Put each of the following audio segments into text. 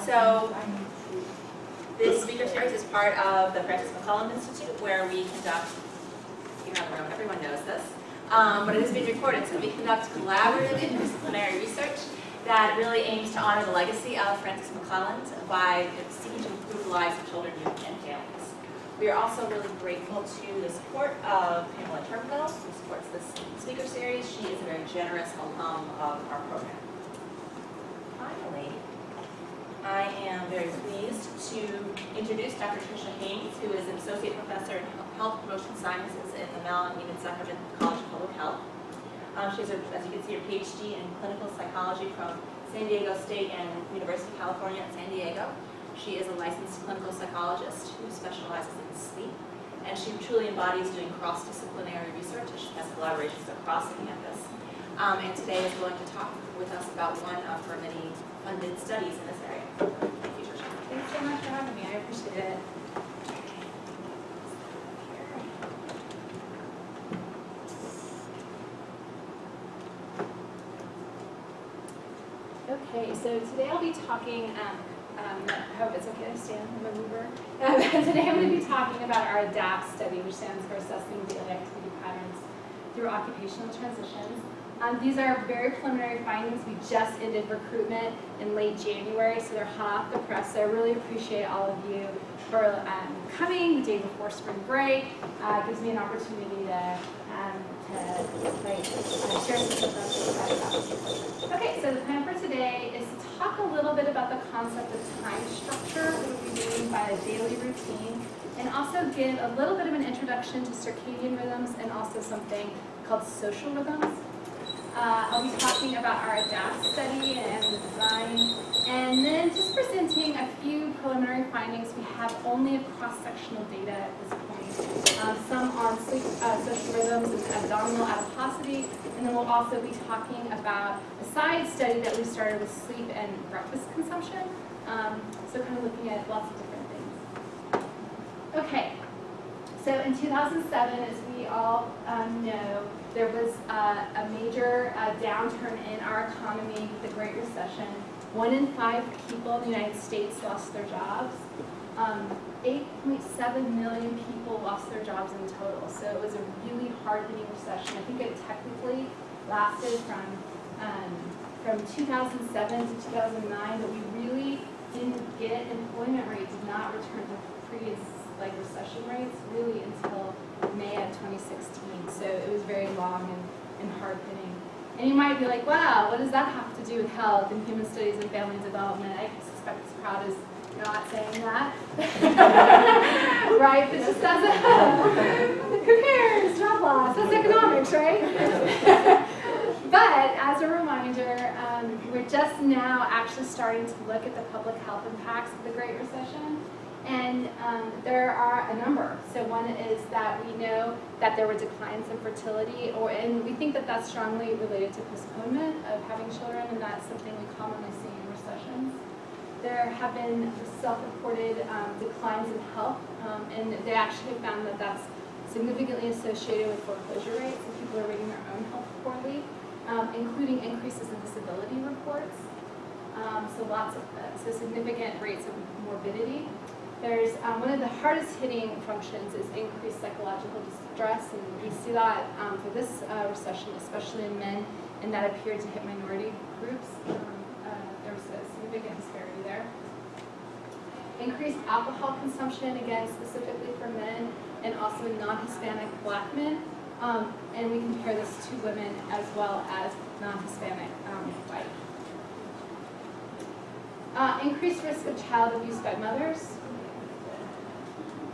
So this speaker series is part of the McClelland Institute, where we conduct, everyone knows this, but it is being recorded, so we conduct collaborative interdisciplinary research that really aims to honor the legacy of Francis McClelland by seeking to improve the lives of children, youth, and families. We are also really grateful to the support of Pamela Turbo, who supports this speaker series. She is a very generous alum of our program. Finally, I am very pleased to introduce Dr. Tricia Haynes, who is an associate professor in health promotion sciences at the Mellon Zuckerman College of Public Health. She has, as you can see, her PhD in clinical psychology from San Diego State and University of California at San Diego. She is a licensed clinical psychologist who specializes in sleep, and she truly embodies doing cross-disciplinary research. She has collaborations across the campus, and today is going to talk with us about one of her many funded studies in this area. Thank you, Tricia. Thanks so much for having me. I appreciate it. Okay, so today I'll be talking, I hope it's okay to stand, I'm a mover. Today I'm going to be talking about our ADAPT study, which stands for Assessing Daily Activity Patterns through Occupational Transitions. These are very preliminary findings. We just ended recruitment in late January, so they're hot off the press. So I really appreciate all of you for coming the day before spring break. It gives me an opportunity to share some stuff. Okay, so the plan for today is to talk a little bit about the concept of time structure, what we mean by a daily routine, and also give a little bit of an introduction to circadian rhythms and also something called social rhythms. I'll be talking about our ADAPT study and the design, and then just presenting a few preliminary findings. We have only cross-sectional data at this point, some on sleep, social rhythms and abdominal adiposity, and then we'll also be talking about a side study that we started with sleep and breakfast consumption, so kind of looking at lots of different things. Okay, so in 2007, as we all know, there was a major downturn in our economy with the Great Recession. 1 in 5 people in the United States lost their jobs. 8.7 million people lost their jobs in total. So it was a really hard-hitting recession. I think it technically lasted from 2007 to 2009, but we really didn't get, employment rate did not return to previous recession rates really until May of 2016. So it was very long and hard-hitting. And you might be like, wow, what does that have to do with health and human studies and family development? I suspect this crowd is not saying that. Right? But this doesn't. Who cares? Job loss. That's economics, right? But as a reminder, we're just now actually starting to look at the public health impacts of the Great Recession. And there are a number. So one is that we know that there were declines in fertility, and we think that that's strongly related to postponement of having children, and that's something we commonly see in recessions. There have been self-reported declines in health, and they actually found that that's significantly associated with foreclosure rates, and people are rating their own health poorly, including increases in disability reports. So significant rates of morbidity. There's one of the hardest hitting functions is increased psychological distress, and we see that for this recession, especially in men, and that appeared to hit minority groups. There was a significant disparity there. Increased alcohol consumption, again, specifically for men, and also non-Hispanic Black men, and we compare this to women as well as non-Hispanic white. Increased risk of child abuse by mothers.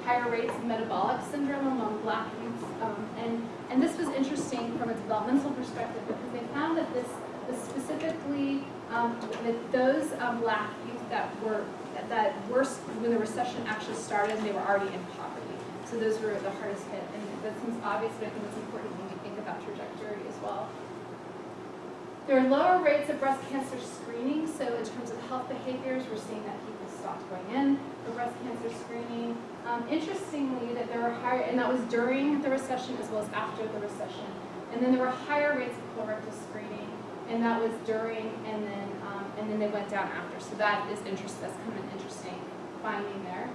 Higher rates of metabolic syndrome among Black youths, and this was interesting from a developmental perspective because they found that this specifically with those Black youth that were worse when the recession actually started, they were already in poverty. So those were the hardest hit, and that seems obvious, but I think it's important when we think about trajectory as well. There are lower rates of breast cancer screening, so in terms of health behaviors, we're seeing that people stopped going in for breast cancer screening. Interestingly, that there were higher, and that was during the recession as well as after the recession. And then there were higher rates of colorectal screening, and that was during and then down after. So that is interesting. That's kind of an interesting finding there.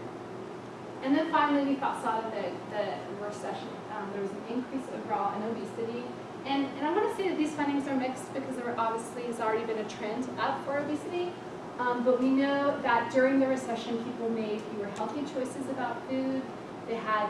And then finally, we saw that the recession, there was an increase overall in obesity. And I want to say that these findings are mixed because there obviously has already been a trend up for obesity. But we know that during the recession, people made fewer healthy choices about food. They had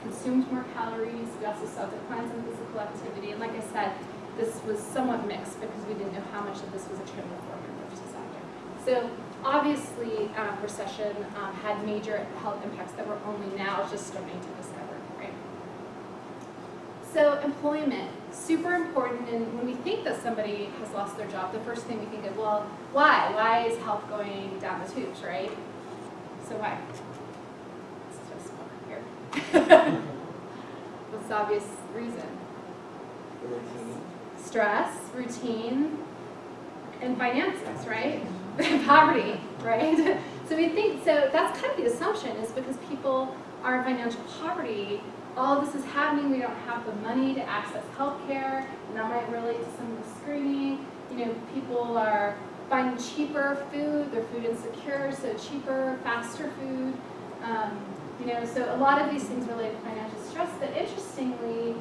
consumed more calories. We also saw declines in physical activity. And like I said, this was somewhat mixed because we didn't know how much of this was a trend before versus after. So obviously, recession had major health impacts that we're only now just starting to discover, right? So employment, super important. And when we think that somebody has lost their job, the first thing we think of, well, why? Why is health going down the tubes, right? So why? Let's just over here. What's the obvious reason? Stress, routine, and finances, right? Poverty, right? So we think, so that's kind of the assumption, is because people are in financial poverty, all of this is happening, we don't have the money to access health care, and that might relate to some of the screening. You know, people are finding cheaper food, they're food insecure, so cheaper, faster food. You know, so a lot of these things relate to financial stress, but interestingly,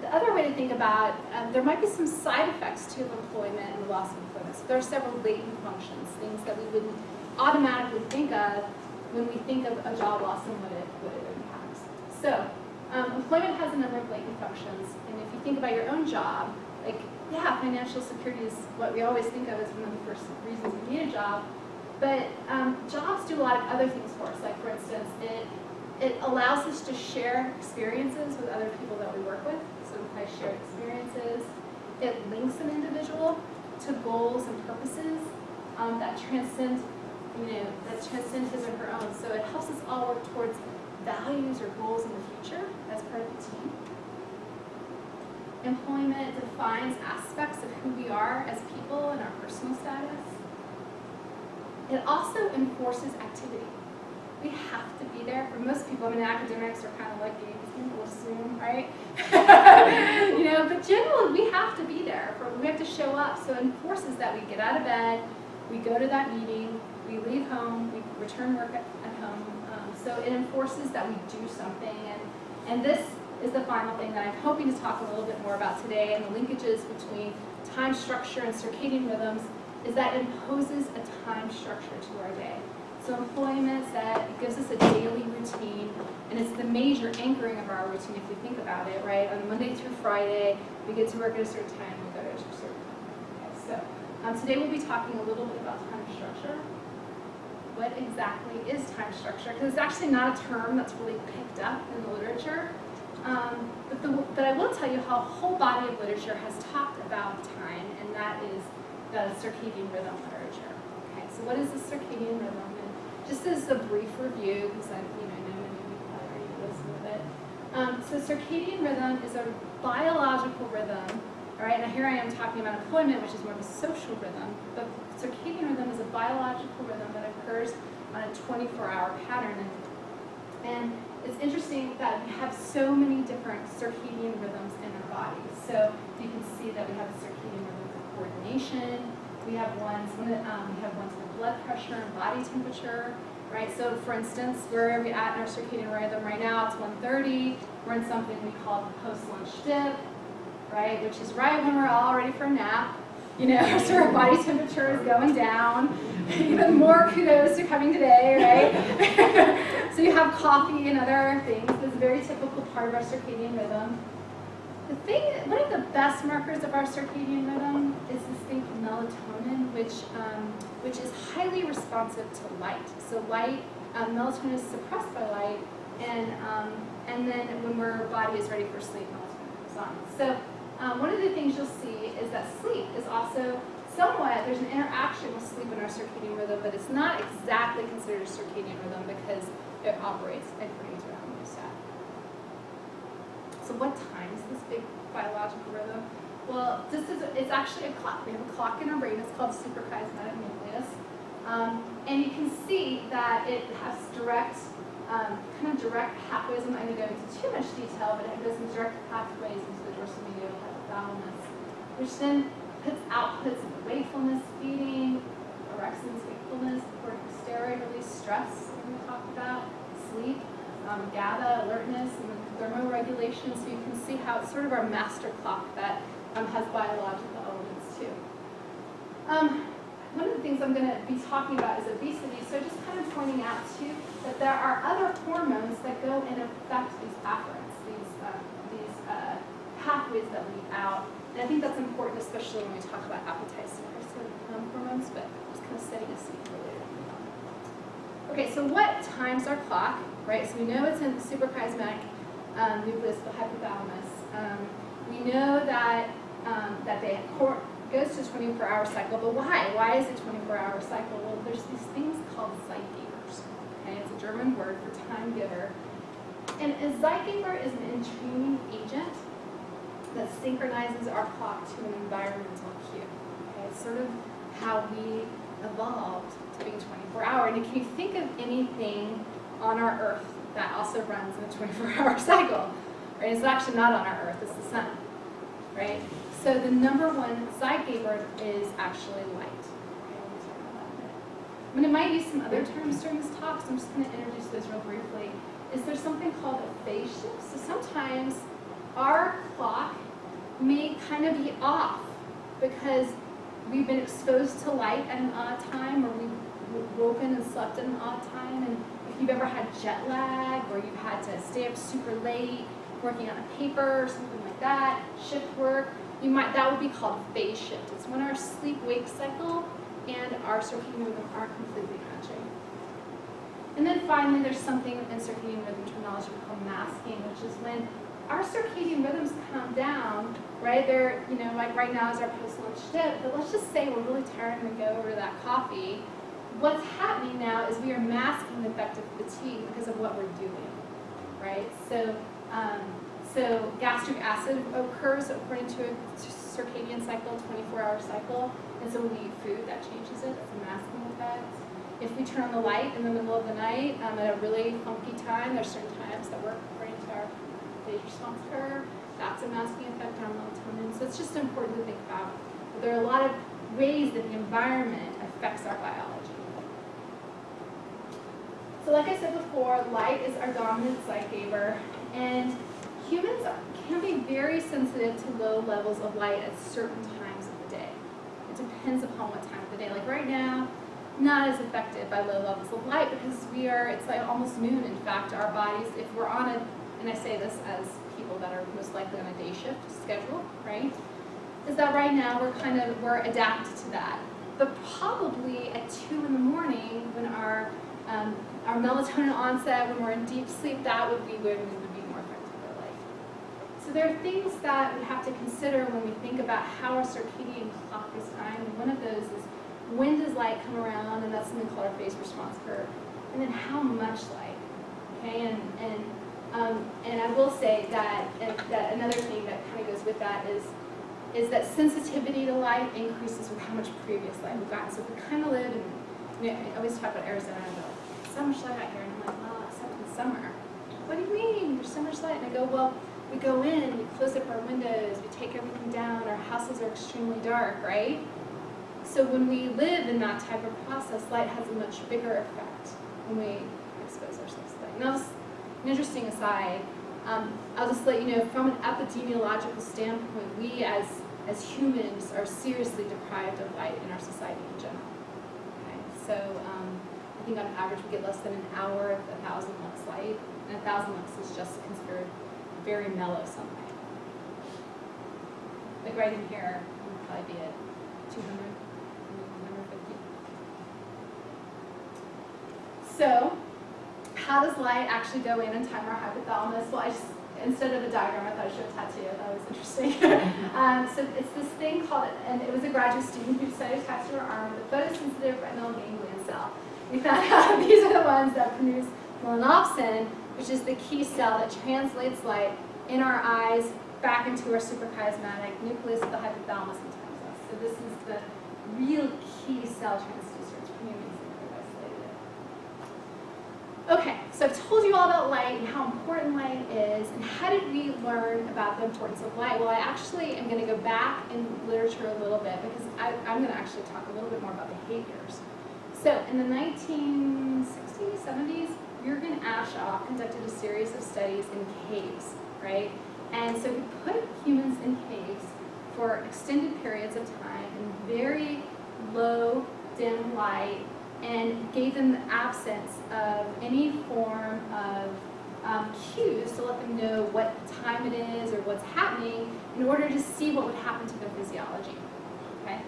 the other way to think about, there might be some side effects to employment and the loss of employment. So there are several latent functions, things that we wouldn't automatically think of when we think of a job loss and what it impacts. So employment has a number of latent functions, and if you think about your own job, like, yeah, financial security is what we always think of as one of the first reasons we need a job, but jobs do a lot of other things for us. Like, for instance, it allows us to share experiences with other people that we work with. So by shared experiences, it links an individual to goals and purposes that transcend, that transcend his or her own. So it helps us all work towards values or goals in the future as part of the team. Employment defines aspects of who we are as people and our personal status. It also enforces activity. We have to be there. For most people, I mean, academics are kind of lucky because people assume, right? But generally, we have to be there. We have to show up. So it enforces that we get out of bed, we go to that meeting, we leave home, we return work at home. So it enforces that we do something. And this is the final thing that I'm hoping to talk a little bit more about today, and the linkages between time structure and circadian rhythms is that it imposes a time structure to our day. So employment gives us a daily routine, and it's the major anchoring of our routine if you think about it, right? On Monday through Friday, we get to work at a certain time, we go to a certain time. Okay, so today we'll be talking a little bit about time structure. What exactly is time structure? Because it's actually not a term that's really picked up in the literature. But I will tell you how a whole body of literature has talked about time, and that is the circadian rhythm literature. Okay, so what is the circadian rhythm? Just as a brief review, because I know many of you probably already listened with it. So circadian rhythm is a biological rhythm. All right, now here I am talking about employment, which is more of a social rhythm, but circadian rhythm is a biological rhythm that occurs on a 24-hour pattern. And it's interesting that we have so many different circadian rhythms in our bodies. So you can see that we have a circadian rhythm for coordination. We have ones for blood pressure and body temperature, right? So for instance, where are we at in our circadian rhythm right now? It's 1:30. We're in something we call the post-lunch dip, right? Which is right when we're all ready for a nap. So our body temperature is going down. Even more kudos to coming today, right? So you have coffee and other things. This is a very typical part of our circadian rhythm. One of the best markers of our circadian rhythm is this thing called melatonin, which is highly responsive to light. So light, melatonin is suppressed by light, and then when our body is ready for sleep, melatonin comes on. So one of the things you'll see is that sleep is also somewhat, there's an interaction with sleep in our circadian rhythm, but it's not exactly considered a circadian rhythm because it operates according to our homeostat. So what time is this big biological rhythm? Well, it's actually a clock. We have a clock in our brain. It's called suprachiasmatic nucleus. And you can see that it has direct pathways. I'm not going to go into too much detail, but it goes in direct pathways into the dorsal medial hypothalamus, which then puts outputs of wakefulness, feeding, orexin stress we're going to talk about, sleep, GABA, alertness, and thermoregulation, so you can see how it's sort of our master clock that has biological elements too. One of the things I'm going to be talking about is obesity, so just kind of pointing out too that there are other hormones that go and affect these afferents, these pathways that lead out. And I think that's important, especially when we talk about appetite suppressive hormones, but I'm just kind of setting a scene for later. Okay, so what times our clock, right? So we know it's in the suprachiasmatic nucleus of the hypothalamus. We know that they goes to 24-hour cycle, but why? Why is it 24-hour cycle? Well, there's these things called zeitgebers. Okay, it's a German word for time giver. And a zeitgeber is an entraining agent that synchronizes our clock to an environmental cue. Okay, it's sort of how we evolved to being 24-hour. And can you think of anything on our Earth that also runs in a 24-hour cycle? Right? It's actually not on our Earth, it's the sun. Right? So the number one zeitgeber is actually light. Okay, we'll talk about that in a minute. I'm going to might use some other terms during this talk, so I'm just going to introduce those real briefly. Is there something called a phase shift? So sometimes our clock may kind of be off because we've been exposed to light at an odd time, or we've woken and slept at an odd time. And if you've ever had jet lag, or you've had to stay up super late working on a paper or something like that, shift work, that would be called phase shift. It's when our sleep-wake cycle and our circadian rhythm aren't completely matching. And then finally, there's something in circadian rhythm terminology called masking, which is when our circadian rhythms come down, right? They're, like right now is our post-lunch dip, but let's just say we're really tired and we go over to that coffee. What's happening now is we are masking the effect of fatigue because of what we're doing, right? So gastric acid occurs according to a circadian cycle, 24-hour cycle, and so when we eat food, that changes it. That's a masking effect. If we turn on the light in the middle of the night at a really funky time, there's certain times that work according to our phase response curve, that's a masking effect on melatonin. So it's just important to think about. But there are a lot of ways that the environment affects our biology. So like I said before, light is our dominant zeitgeber, and humans can be very sensitive to low levels of light at certain times of the day. It depends upon what time of the day. Like right now, not as affected by low levels of light because it's like almost noon. In fact, our bodies, if we're on and I say this as people that are most likely on a day shift schedule, right, is that right now we're adapted to that. But probably at 2 in the morning when our melatonin onset, when we're in deep sleep, that would be when we would be more affected by light. So there are things that we have to consider when we think about how our circadian clock is timed. And one of those is when does light come around, and that's something called our phase response curve. And then how much light, okay? And I will say that another thing that kind of goes with that is that sensitivity to light increases with how much previous light we've gotten. So if we kind of live in, I always talk about Arizona, and I go, so much light out here, and I'm like, well, except in summer. What do you mean? There's so much light. And I go, well, we go in, we close up our windows, we take everything down, our houses are extremely dark, right? So when we live in that type of process, light has a much bigger effect when we expose ourselves to light. Now, this an interesting aside, I'll just let you know, from an epidemiological standpoint, we as humans are seriously deprived of light in our society in general. Okay? So I think on average we get less than an hour of 1,000 lux light, and 1,000 lux is just considered very mellow sunlight. Like right in here, would probably be at 200, 150. So, how does light actually go in and time our hypothalamus? Well, instead of a diagram, I thought I'd show a tattoo. That was interesting. So it's this thing called, and it was a graduate student who decided to tattoo her arm, the photosensitive retinal ganglion cell. We found out these are the ones that produce melanopsin, which is the key cell that translates light in our eyes back into our suprachiasmatic nucleus of the hypothalamus and times us. So this is the real key cell transducer. It's pretty amazing. Okay, so I've told you all about light and how important light is, and how did we learn about the importance of light? Well, I actually am going to go back in literature a little bit because I'm going to actually talk a little bit more about behaviors. So in the 1960s, 60s, 70s, Jürgen Aschoff conducted a series of studies in caves, right? And so he put humans in caves for extended periods of time in very low, dim light, and gave them the absence of any form of cues to let them know what time it is or what's happening in order to see what would happen to their physiology, okay?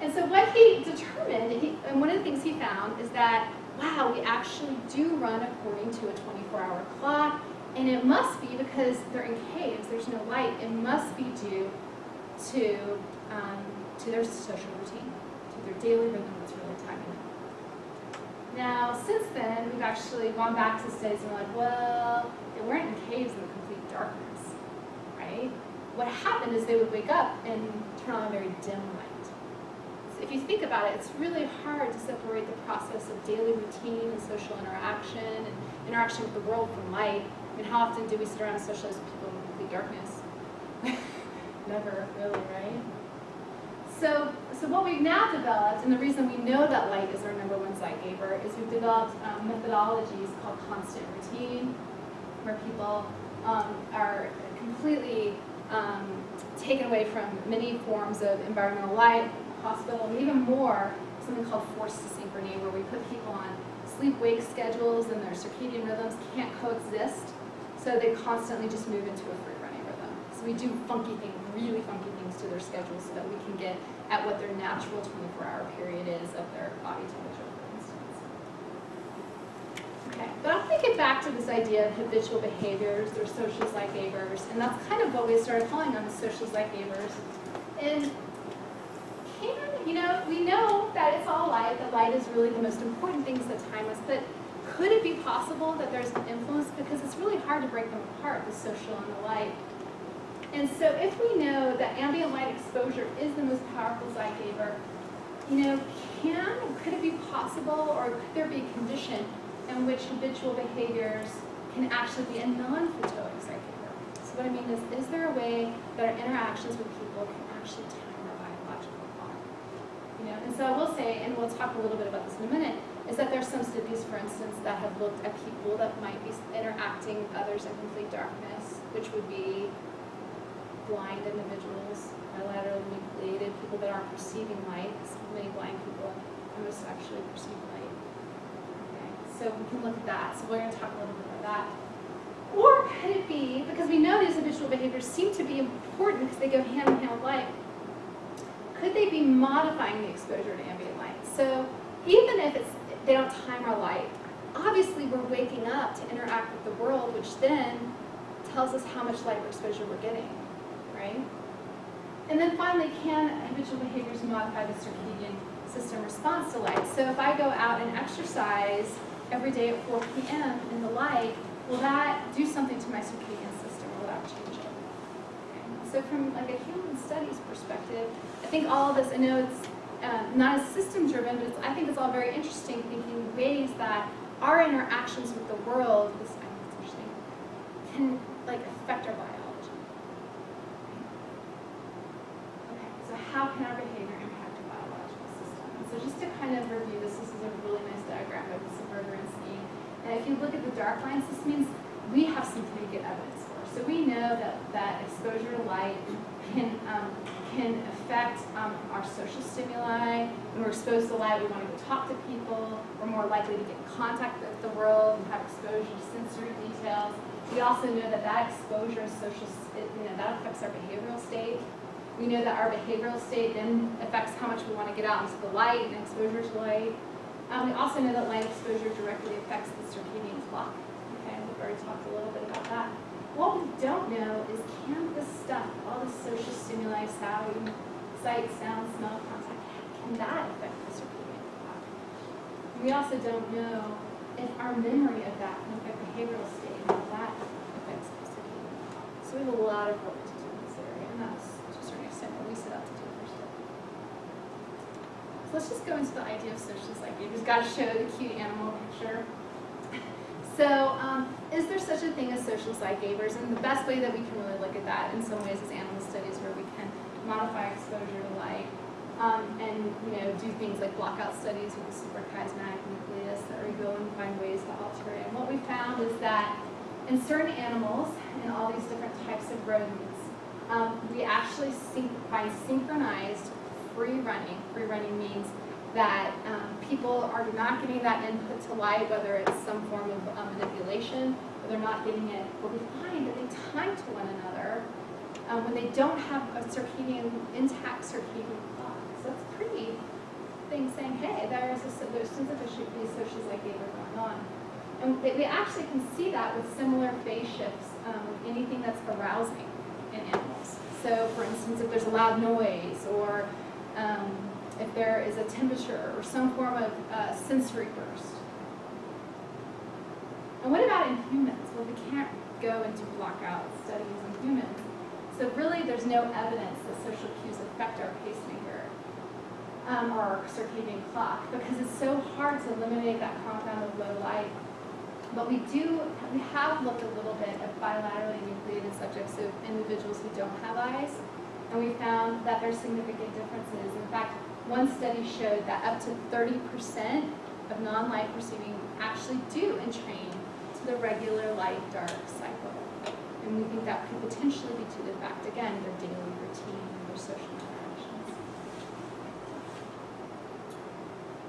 And so what he determined, and one of the things he found is that, wow, we actually do run according to a 24-hour clock, and it must be because they're in caves, there's no light, it must be due to their social routine, to their daily rhythm that's really timing them. Now, since then, we've actually gone back to studies and we're like, well, they weren't in caves in complete darkness, right? What happened is they would wake up and turn on a very dim light. So if you think about it, it's really hard to separate the process of daily routine and social interaction and interaction with the world from light. I mean, how often do we sit around and socialize with people in complete darkness? Never, really, right? So what we've now developed, and the reason we know that light is our number one zeitgeber, is we've developed methodologies called constant routine, where people are completely taken away from many forms of environmental light, hospital, and even more, something called forced synchrony, where we put people on sleep-wake schedules and their circadian rhythms can't coexist, so they constantly just move into a free-running rhythm. So we do funky things, really funky things to their schedules so that we can get at what their natural 24-hour period is of their body temperature, for instance. Okay, but I'm going to get back to this idea of habitual behaviors or social zeitgebers, and that's kind of what we started calling on the social zeitgebers. And we know that it's all light, that light is really the most important things that time us, but could it be possible that there's an influence? Because it's really hard to break them apart, the social and the light. And so if we know that ambient light exposure is the most powerful zeitgeber, could it be possible, or could there be a condition in which habitual behaviors can actually be a non-photoic zeitgeber? So what I mean is there a way that our interactions with people can actually time our biological clock? And so I will say, and we'll talk a little bit about this in a minute, is that there's some studies, for instance, that have looked at people that might be interacting with others in complete darkness, which would be blind individuals, bilaterally nucleated, people that aren't perceiving light, because many blind people almost actually perceive light. Okay, so we can look at that. So we're going to talk a little bit about that. Or could it be, because we know these habitual behaviors seem to be important because they go hand in hand with light, could they be modifying the exposure to ambient light? So even if they don't time our light, obviously we're waking up to interact with the world, which then tells us how much light exposure we're getting, right? And then finally, can habitual behaviors modify the circadian system response to light? So if I go out and exercise every day at 4 p.m. in the light, will that do something to my circadian system, or will that change it? Okay. So from like a human studies perspective, I think all of this, I know it's not as system driven, but I think it's all very interesting, thinking ways that our interactions with the world, this I think it's interesting, can affect our biology. Okay, so how can our behavior impact our biological system? And so just to kind of review this is a really nice diagram by Berger and Skeen. And if you look at the dark lines, this means we have some pretty good evidence for. So we know that exposure to light can affect our social stimuli. When we're exposed to light, we want to go talk to people. We're more likely to get in contact with the world and have exposure to sensory details. We also know that exposure is social, that affects our behavioral state. We know that our behavioral state then affects how much we want to get out into the light and exposure to light. We also know that light exposure directly affects the circadian clock. Okay, we've already talked a little bit about that. What we don't know is, can this stuff, all the social stimuli, sight, sound, smell, contact, can that affect the circadian clock? We also don't know if our memory of that can affect behavioral state and how that affects the circadian clock. So we have a lot of work to do in this area, and that's to a certain extent what we set out to do first. So let's just go into the idea of social zeitgebers. We've got to show the cute animal picture. So, is there such a thing as social zeitgebers? And the best way that we can really look at that in some ways is animal studies, where we can modify exposure to light. and do things like block-out studies with the suprachiasmatic nucleus, or go and find ways to alter it. And what we found is that in certain animals, in all these different types of rodents, we actually find synchronized free running. Free running means that people are not getting that input to light, whether it's some form of manipulation, or they're not getting it. But we find that they time to one another when they don't have a intact circadian clock. So that's a pretty thing saying, hey, there's insufficient social behavior going on. And we actually can see that with similar phase shifts with anything that's arousing in animals. So for instance, if there's a loud noise, or if there is a temperature, or some form of sensory burst. And what about in humans? Well, we can't go into block-out studies in humans. So really, there's no evidence that social cues affect our pacemaker or our circadian clock, because it's so hard to eliminate that compound of low light. But we have looked a little bit at bilaterally nucleated subjects, so individuals who don't have eyes, and we found that there's significant differences. In fact, one study showed that up to 30% of non-light perceiving actually do entrain to the regular light-dark cycle. And we think that could potentially be due to the fact, again, their daily routine and their social interactions.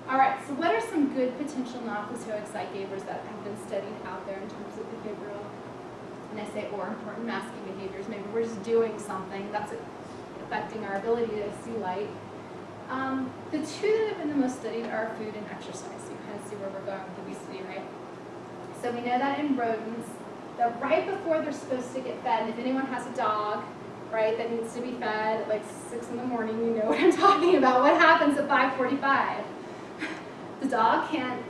All right, so what are some good potential non-placebo excite-givers that have been studied out there in terms of behavioral, and I say, or important masking behaviors? Maybe we're just doing something that's affecting our ability to see light. The two that have been the most studied are food and exercise. So you kind of see where we're going with obesity, right? So we know that in rodents, that right before they're supposed to get fed, and if anyone has a dog, right, that needs to be fed at like 6 in the morning, you know what I'm talking about. What happens at 5:45? The dog can't,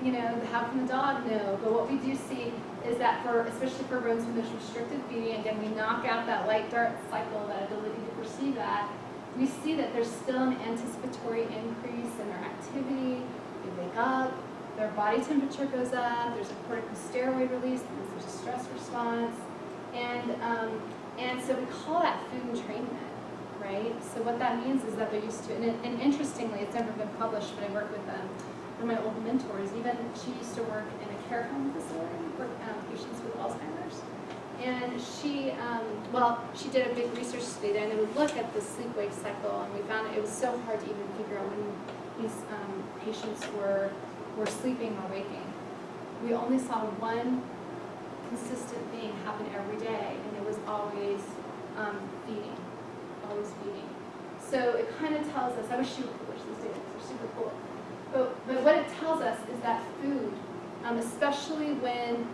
how can the dog know? But what we do see is that especially for rodents when there's restricted feeding, again, we knock out that light-dark cycle, that ability to perceive that. We see that there's still an anticipatory increase in their activity. They wake up, their body temperature goes up, there's a corticosteroid release, there's a stress response, and so we call that food entrainment, right? So what that means is that they're used to it, and interestingly, it's never been published, but I work with one of my old mentors. Even she used to work in a care home facility for patients with Alzheimer's. And she did a big research study there, and they would look at the sleep-wake cycle, and we found it was so hard to even figure out when these patients were sleeping or waking. We only saw one consistent thing happen every day, and it was always feeding, always feeding. So it kind of tells us, I wish you would publish these data, they're super cool. But what it tells us is that food, especially when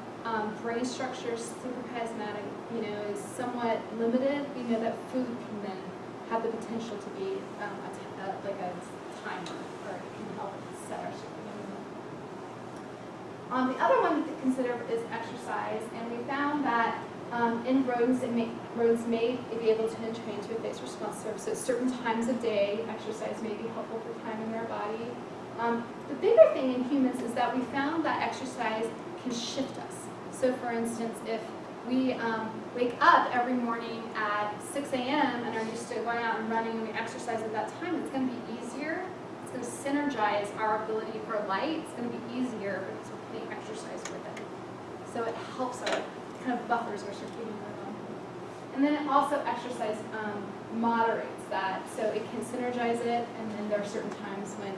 brain structure, suprachiasmatic, is somewhat limited, we know that food can then have the potential to be like a timer, or it can help set our circadian rhythm. The other one to consider is exercise, and we found that in rodents, rodents may be able to entrain to a phase response curve. So certain times of day, exercise may be helpful for timing their body. The bigger thing in humans is that we found that exercise can shift us. So for instance, if we wake up every morning at 6 a.m. and are used to going out and running, and we exercise at that time, it's going to be easier. It's going to synergize our ability for light. It's going to be easier because we're putting exercise with it. So it helps our, kind of buffers our circadian rhythm. And then it also exercise moderates that. So it can synergize it, and then there are certain times when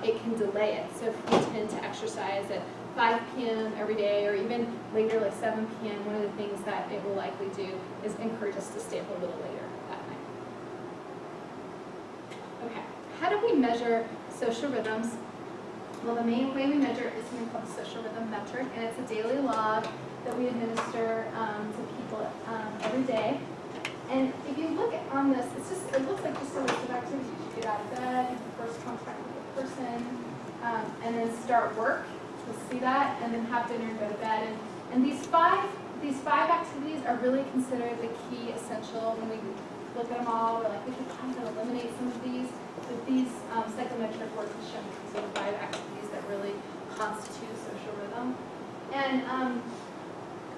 it can delay it. So if we tend to exercise at 5 p.m. every day, or even later, like 7 p.m., one of the things that it will likely do is encourage us to stay up a little later that night. Okay, how do we measure social rhythms? Well, the main way we measure is something called the social rhythm metric, and it's a daily log that we administer to people every day. And if you look on this, it looks like just a list of activities. You get out of bed, first contact with a person, and then start work. You'll see that, and then have dinner and go to bed. And these five activities are really considered the key essential. When we look at them all, we're like, we can kind of eliminate some of these. But these psychometric work has shown these are 5 activities that really constitute social rhythm. And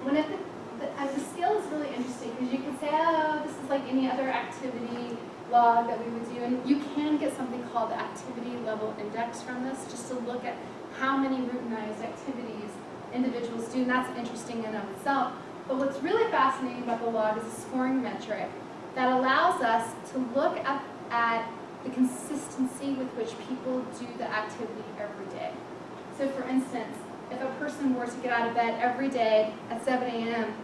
the scale is really interesting because you can say, oh, this is like any other activity. log that we would do. And you can get something called the activity level index from this, just to look at how many routinized activities individuals do, and that's interesting in and of itself. But what's really fascinating about the log is a scoring metric that allows us to look at the consistency with which people do the activity every day. So for instance, if a person were to get out of bed every day at 7 a.m.,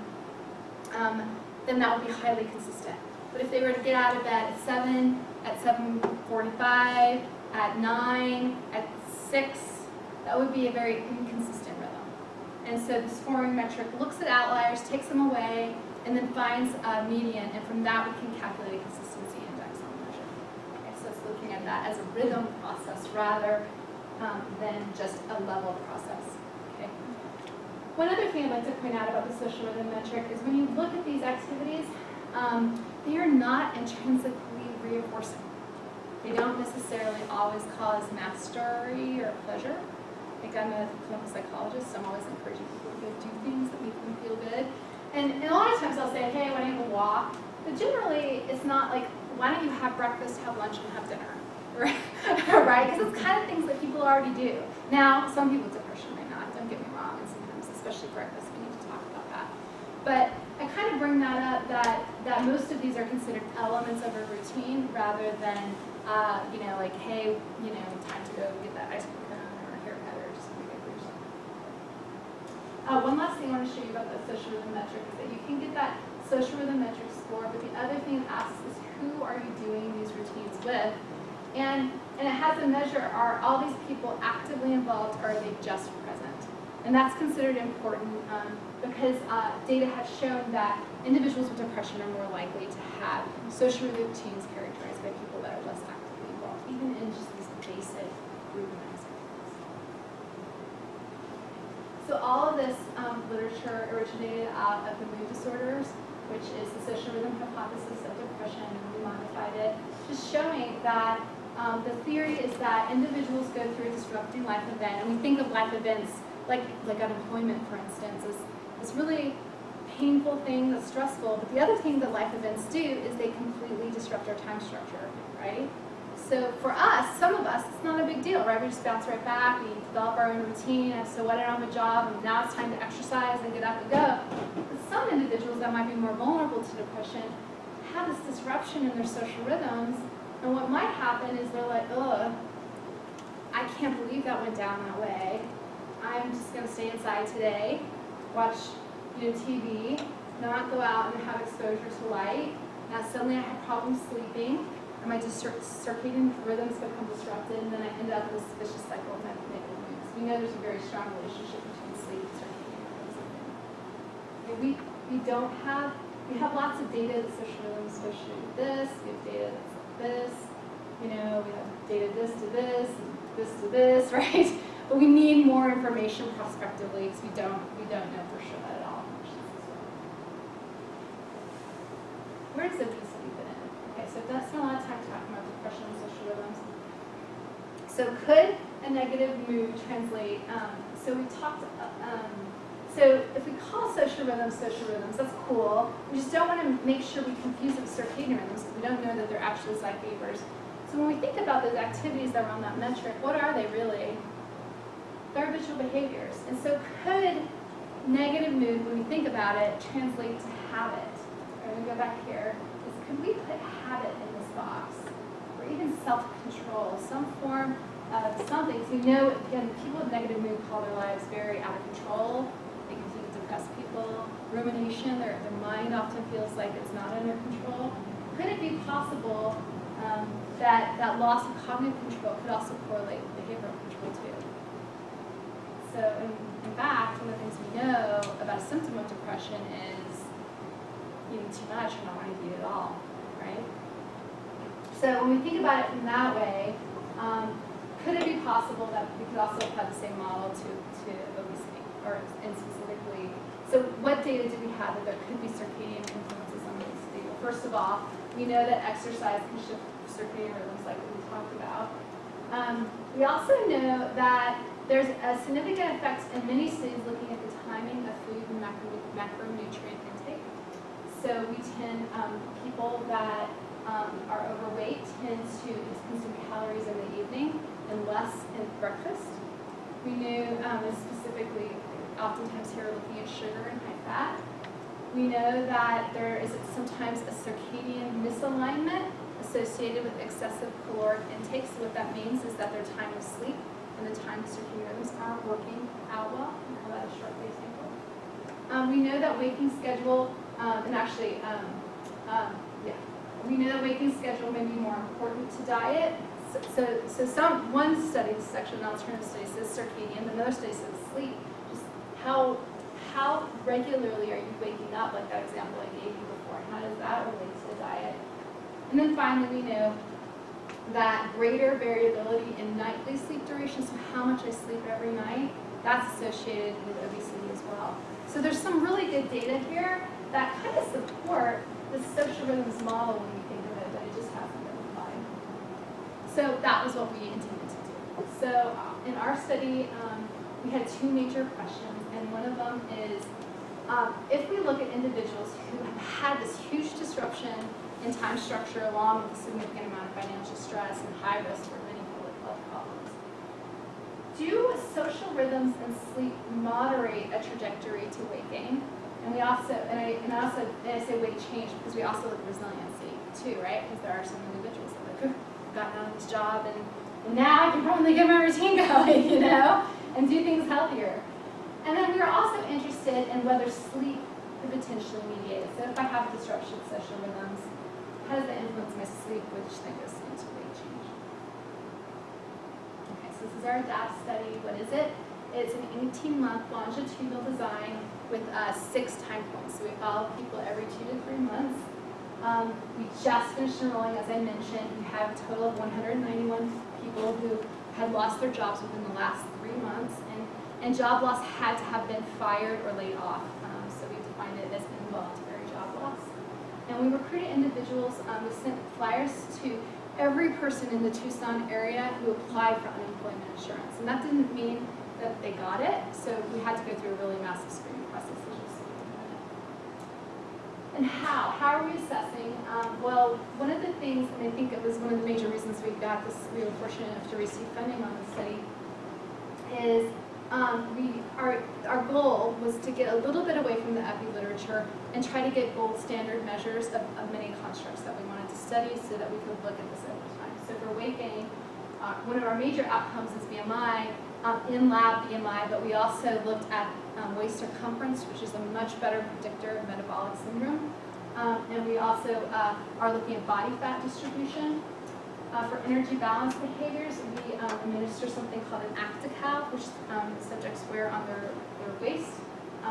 then that would be highly consistent. But if they were to get out of bed at 7, at 7:45, at 9, at 6, that would be a very inconsistent rhythm. And so the scoring metric looks at outliers, takes them away, and then finds a median, and from that we can calculate a consistency index on the measure. Okay, so it's looking at that as a rhythm process rather than just a level process. Okay. One other thing I'd like to point out about the social rhythm metric is when you look at these activities, they are not intrinsically reinforcing. They don't necessarily always cause mastery or pleasure. Like I'm a clinical psychologist, so I'm always encouraging people to go do things that make them feel good. And a lot of times I'll say, hey, why don't you go walk? But generally, it's not like, why don't you have breakfast, have lunch, and have dinner? Right? Because it's kind of things that people already do. Now, some people with depression may not, don't get me wrong, and sometimes, especially breakfast, we need to talk about that. But I kind of bring that up that most of these are considered elements of a routine rather than, like, hey, time to go get that ice cream cone or a haircut or something like that. One last thing I want to show you about the social rhythm metric is that you can get that social rhythm metric score, but the other thing it asks is who are you doing these routines with? And it has a measure, are all these people actively involved or are they just present? And that's considered important because data has shown that individuals with depression are more likely to have social routines characterized by people that are less actively involved, even in just these basic routinized activities. So all of this literature originated out of the mood disorders, which is the social rhythm hypothesis of depression, and we modified it, just showing that the theory is that individuals go through a disrupting life event, and we think of life events like unemployment, for instance, is this really painful thing that's stressful, but the other thing that life events do is they completely disrupt our time structure, right? So for us, some of us, it's not a big deal, right? We just bounce right back, we develop our own routine, and so what I don't have a job, and now it's time to exercise and get up and go. But some individuals that might be more vulnerable to depression have this disruption in their social rhythms, and what might happen is they're like, ugh, I can't believe that went down that way. I'm just going to stay inside today, watch TV, not go out and have exposure to light. Now suddenly I have problems sleeping, and my circadian rhythms become disrupted, and then I end up in this vicious cycle of negative moods. We know there's a very strong relationship between sleep and circadian rhythms. We have lots of data that social rhythms associated with this, we have data that's like this, we have data this to this, and this to this, right? But we need more information prospectively because we don't know for sure that at all. Where does obesity fit in? Okay, so that's spent a lot of time talking about depression and social rhythms. So could a negative mood translate? So we talked. So if we call social rhythms, that's cool. We just don't want to make sure we confuse it with circadian rhythms because we don't know that they're actually cyclic. So when we think about those activities that are on that metric, what are they really? They're habitual behaviors. And so could negative mood, when we think about it, translate to habit? We're going to go back here. Could we put habit in this box? Or even self-control, some form of something. So again, people with negative mood call their lives very out of control. They continue to depress people. Rumination, their mind often feels like it's not under control. Could it be possible that loss of cognitive control could also correlate with behavioral control too? So in fact, one of the things we know about a symptom of depression is eating too much or not wanting to eat at all, right? So when we think about it in that way, could it be possible that we could also apply the same model to obesity, and specifically, so what data did we have that there could be circadian influences on obesity? Well, first of all, we know that exercise can shift circadian rhythms like we talked about. We also know that there's a significant effect in many studies looking at the timing of food and macronutrient intake. So we tend, people that are overweight tend to consume calories in the evening and less in breakfast. We knew, and specifically, oftentimes here we're looking at sugar and high fat. We know that there is sometimes a circadian misalignment associated with excessive caloric intake. So what that means is that their time of sleep and the time of circadian rhythms aren't working out well. We call that a short-day cycle. We know that waking schedule, we know that waking schedule may be more important to diet. So one study, this is actually an alternative study, says circadian, another study says sleep. Just how regularly are you waking up, like that example I gave you before, and how does that relate to the diet? And then finally, we know that greater variability in nightly sleep duration, so how much I sleep every night, that's associated with obesity as well. So there's some really good data here that kind of support the social rhythms model when you think of it, but it just hasn't been applied. So that was what we intended to do. So in our study, we had two major questions, and one of them is, if we look at individuals who have had this huge disruption in time structure along with a significant amount of financial stress and high risk for many public health problems, do social rhythms and sleep moderate a trajectory to weight gain? And we also, and I say weight change because we also look at resiliency too, right? Because there are some individuals that are like, I've gotten out of this job and now I can probably get my routine going, you know, and do things healthier. And then we were also interested in whether sleep could potentially mediate it. So if I have disruption of social rhythms, how does that influence my sleep, which then goes into weight change? Okay, so this is our ADAPT study. What is it? It's an 18-month longitudinal design with 6 time points. So we follow people every 2 to 3 months. We just finished enrolling, as I mentioned. We have a total of 191 people who had lost their jobs within the last 3 months. And job loss had to have been fired or laid off. So we defined it as involuntary job loss. And we recruited individuals, we sent flyers to every person in the Tucson area who applied for unemployment insurance. And that didn't mean that they got it, so we had to go through a really massive screening process. And how are we assessing? Well, one of the things, and I think it was one of the major reasons we were fortunate enough to receive funding on this study, is our goal was to get a little bit away from the epi literature and try to get gold standard measures of many constructs that we wanted to study so that we could look at this over time. So for weight gain, one of our major outcomes is BMI, in-lab BMI, but we also looked at waist circumference, which is a much better predictor of metabolic syndrome. And we also are looking at body fat distribution. For energy balance behaviors, we administer something called an ActiCal, which subjects wear on their waist.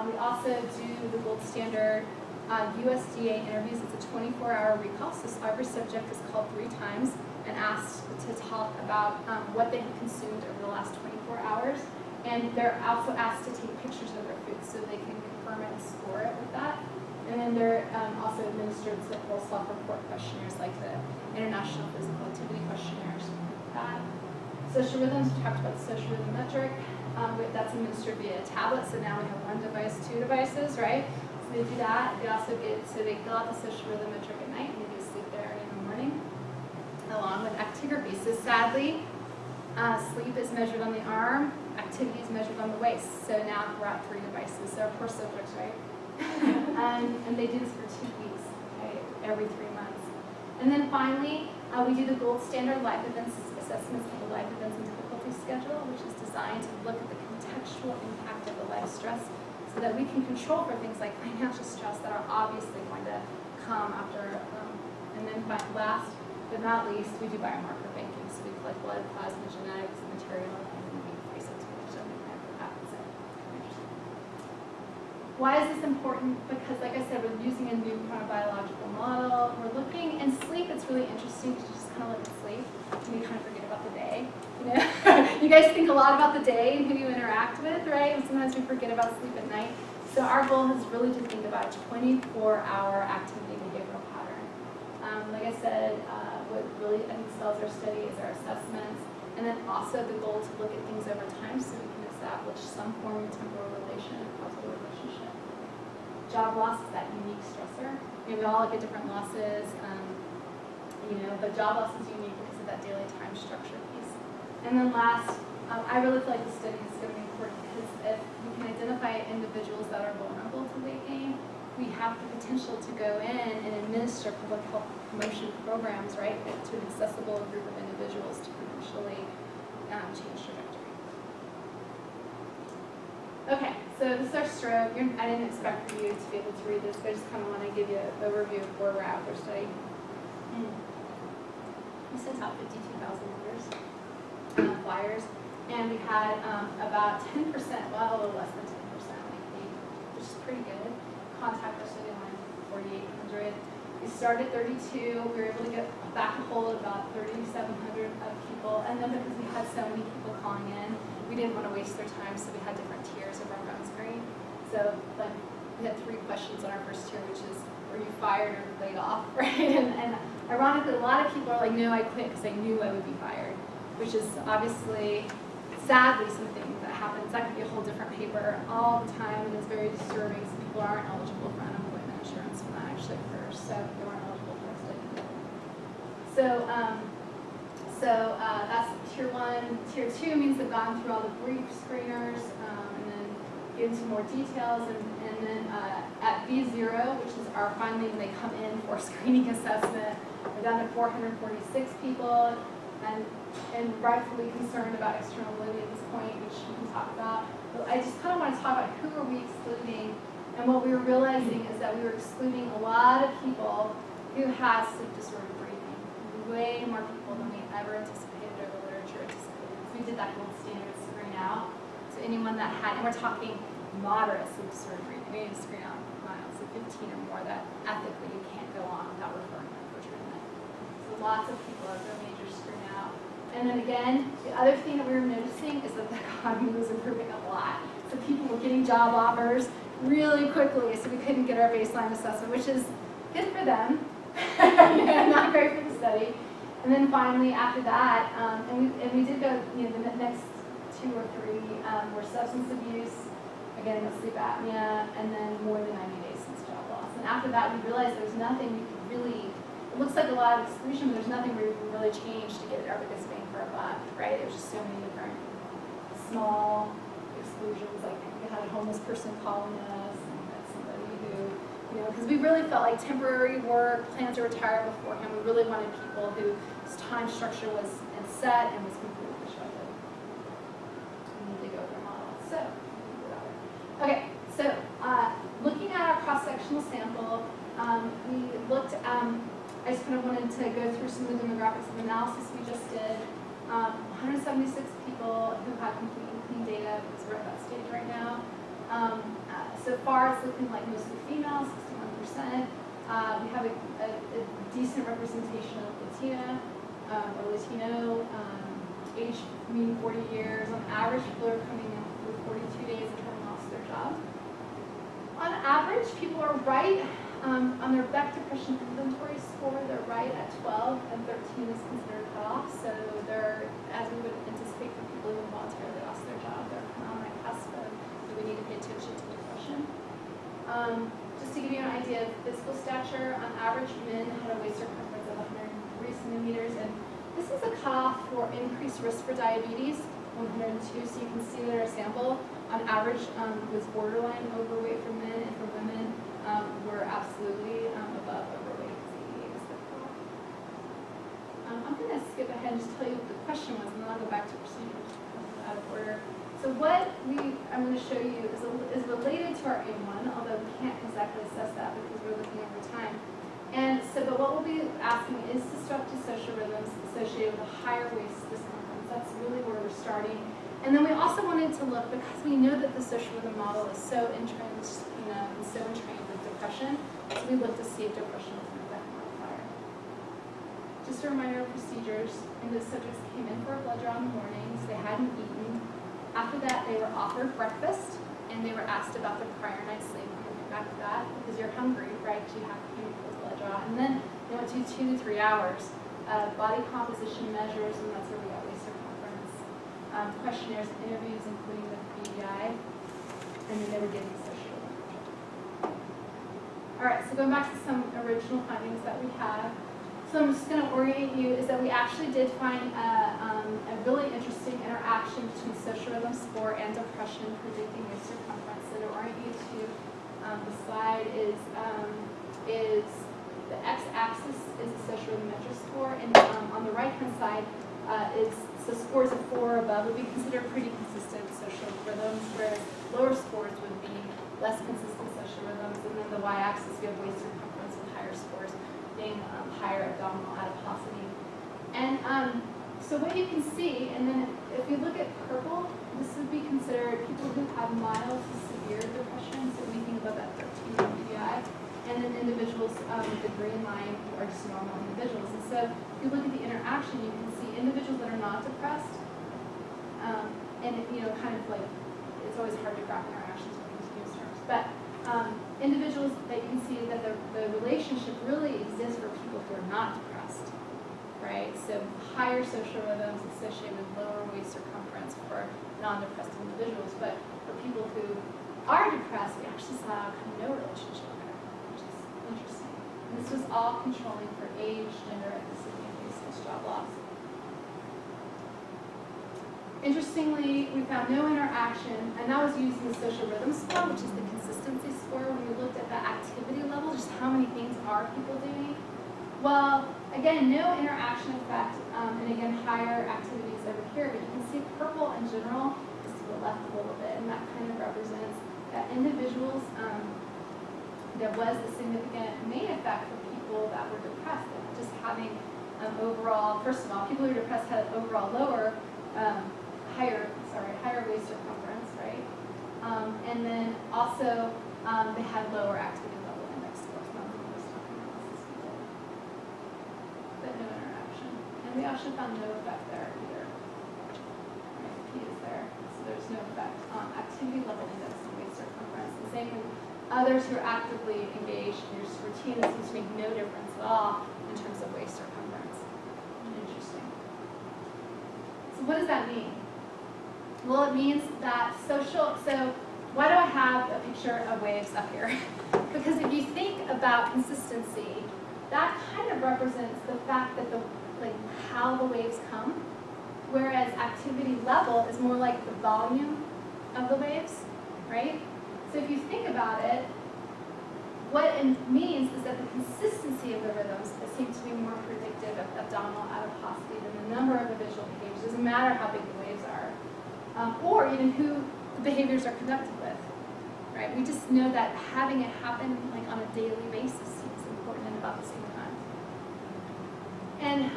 We also do the gold standard USDA interviews. It's a 24-hour recall, so every subject is called 3 times and asked to talk about what they have consumed over the last 24 hours. And they're also asked to take pictures of their food so they can confirm it and score it with that. And then they're also administered simple self-report questionnaires like the International Physical Activity Questionnaires. Social rhythms, we talked about the social rhythm metric. That's administered via a tablet, so now we have 1 device, 2 devices, right? So they do that. They also they fill out the social rhythm metric at night and they do sleep diary in the morning, along with actigraphy. So sadly, sleep is measured on the arm, activity is measured on the waist. So now we're at 3 devices. So our poor subjects, right? And they do this for 2 weeks, okay, every 3 months. And then finally, we do the gold standard life events assessments called the life events and difficulty schedule, which is designed to look at the contextual impact of the life stress so that we can control for things like financial stress that are obviously going to come after. And then last but not least, we do biomarker banking. So we collect blood, plasma, genetics, material, and then we trace it to what happens. Why is this important? Because, like I said, we're using a new chronobiological model. We're looking, and sleep, it's really interesting to just kind of look at sleep, and you kind of forget about the day. You know, you guys think a lot about the day and who you interact with, right? And sometimes we forget about sleep at night. So our goal is really to think about a 24-hour activity behavioral pattern. Like I said, what really I think sells our study is our assessments, and then also the goal to look at things over time so we can establish some form of temporal relation and causal relationship. Job loss is that unique stressor. We all get different losses. but job loss is unique because of that daily time structure piece. And then last, I really feel like the study is going to be important because if we can identify individuals that are vulnerable to weight gain, we have the potential to go in and administer public health promotion programs, right, to an accessible group of individuals to potentially change trajectory. Okay, so this is our stroke. I didn't expect for you to be able to read this, but I just kind of want to give you an overview of where we're at with our study. We sent out 52,000 letters, flyers, and we had about 10%, well, a little less than 10%, which is pretty good. Contact our study line, 4,800. We started 32. We were able to get back a hold of about 3,700 people, and then because we had so many people calling in, we didn't want to waste their time, so we had different tiers of our phone screen. So like we had 3 questions on our first tier, which is, were you fired or laid off, right? And ironically, a lot of people are like, no, I quit because I knew I would be fired, which is obviously, sadly, something that happens. That could be a whole different paper all the time, and it's very disturbing. Some people aren't eligible for unemployment insurance when that actually occurs, so they weren't eligible for study. So that's tier 1. Tier 2 means they've gone through all the brief screeners and then get into more details. And then at V0, which is our finally when they come in for screening assessment, we're down to 446 people, and rightfully concerned about external validity at this point, which we can talk about. But I just kind of want to talk about who are we excluding, and what we were realizing is that we were excluding a lot of people who had sleep disordered breathing, way more people than we ever anticipated or the literature anticipated. So we did that gold standard screen out. So anyone that had, and we're talking moderate sleep disordered breathing, we didn't screen out mild, so 15 or more that ethically you can't go on without referring them for treatment. So lots of people have their major screen out. And then again, the other thing that we were noticing is that the economy was improving a lot. So people were getting job offers really quickly, so we couldn't get our baseline assessment, which is good for them, not great for the study. And then finally, after that, and we did go, the next 2 or 3 were substance abuse, again, sleep apnea, and then more than 90 days since job loss. And after that, we realized there was nothing we could really, it looks like a lot of exclusion, but there's nothing we can really change to get our biggest bang for our buck, right? There's just so many different small exclusions, like we had a homeless person calling us, and we had somebody who, because we really felt like temporary work, plans to retire beforehand, we really wanted people whose time structure was set and was completely disrupted. We need to go over model. So, okay, so looking at our cross-sectional sample, we looked I just kind of wanted to go through some of the demographics of analysis we just did. 176 people who had complete and clean data, because we're at that stage right now. So far, it's looking like mostly female, 61%. We have a decent representation of Latina or Latino, age mean 40 years. On average, people are coming in for 42 days and having lost their job. On average, people are right on their Beck Depression Inventory score. They're right at 12, and 13 is considered cutoff. So they're, as we would anticipate for people who voluntarily lost their job, they're kind of on that cusp of we need to pay attention to depression. Just to give you an idea of physical stature, on average, men had a waist circumference of 103 centimeters, and this is a cutoff for increased risk for diabetes, 102. So you can see that our sample, on average, was borderline overweight for men, and for women, we're absolutely above overweight. I'm going to skip ahead and just tell you what the question was, and then I'll go back to procedures out of order. So what I'm going to show you is related to our A1, although we can't exactly assess that because we're looking over time. And so, but what we'll be asking is disruptive social rhythms associated with a higher waist discomfort. That's really where we're starting. And then we also wanted to look, because we know that the social rhythm model is so entrenched, and so entrained with depression, so we looked to see if depression was an effect modifier. Just a reminder of procedures, and the subjects came in for a blood draw in the morning, so they hadn't eaten. After that, they were offered breakfast, and they were asked about their prior night's sleep. We'll get back to that, because you're hungry, right? You have to eat for the blood draw. And then they went to 2 to 3 hours of body composition measures, and that's where we got waist circumference. Questionnaires and interviews, including the BDI, and then they were getting social. All right, so going back to some original findings that we have. So I'm just going to orient you is that we actually did find a really interesting interaction between social rhythm score and depression predicting waist circumference. So to orient you to the slide is the x-axis is the social rhythmometric score, and on the right-hand side so scores of 4 or above would be considered pretty consistent social rhythms, whereas lower scores would be less consistent social rhythms, and then the y-axis you have waist circumference with higher scores being higher abdominal adiposity. And so what you can see, and then if you look at purple, this would be considered people who have mild to severe depression, so we think about that 13 PI, and then individuals with the green line who are just normal individuals. And so if you look at the interaction, you can see individuals that are not depressed, and kind of like, it's always hard to graph interactions with continuous terms, but individuals that you can see that the relationship really exists for people who are not depressed, right? So higher social rhythms associated with lower waist circumference for non-depressed individuals, but for people who are depressed, we actually saw kind of no relationship there, which is interesting. And this was all controlling for age, gender, ethnicity, and baseless job loss. Interestingly, we found no interaction, and that was using the social rhythm score, which is the consistency score, when we looked at the activity level, just how many things are people doing. Well, again, no interaction effect, and again, higher activities over here, but you can see purple in general is to the left a little bit, and that kind of represents that individuals, there was a significant main effect for people that were depressed, and just having overall, first of all, people who are depressed had overall higher waist circumference, right? And then also they had lower activity level index scores. Not the most analysis we did, but no interaction. And we actually found no effect there either. Right, P is there, so there's no effect on activity level index and waist circumference. The same with others who are actively engaged in your routine. That seems to make no difference at all in terms of waist circumference. Interesting. So what does that mean? Well, it means that so why do I have a picture of waves up here? Because if you think about consistency, that kind of represents the fact that how the waves come, whereas activity level is more like the volume of the waves, right? So if you think about it, what it means is that the consistency of the rhythms seem to be more predictive of abdominal adiposity than the number of visual behaviors. It doesn't matter how big the waves are. Or even who the behaviors are conducted with, right? We just know that having it happen on a daily basis seems important and about the same time. And